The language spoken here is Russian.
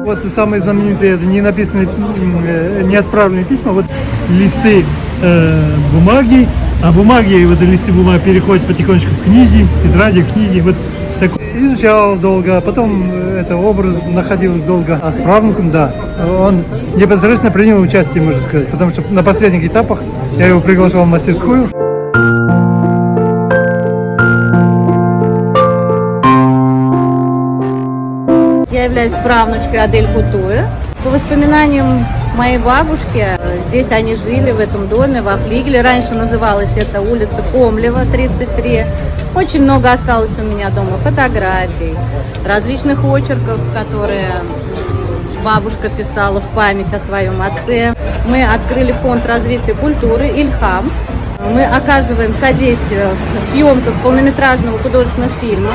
Вот самые знаменитые, не написанные, не отправленные письма, вот листы бумаги, а бумаги, вот листы бумаги переходят потихонечку в книги, тетради, книги, вот так. Изучал долго, потом это образ находил долго. А с правнуком, да, он непосредственно принял участие, можно сказать, потому что на последних этапах я его приглашал в мастерскую. Я являюсь правнучкой Адель Кутуя. По воспоминаниям моей бабушки, здесь они жили, в этом доме, во флигеле. Раньше называлась эта улица Комлева, 33. Очень много осталось у меня дома фотографий, различных очерков, которые бабушка писала в память о своем отце. Мы открыли фонд развития культуры «Ильхам». Мы оказываем содействие в съемках полнометражного художественного фильма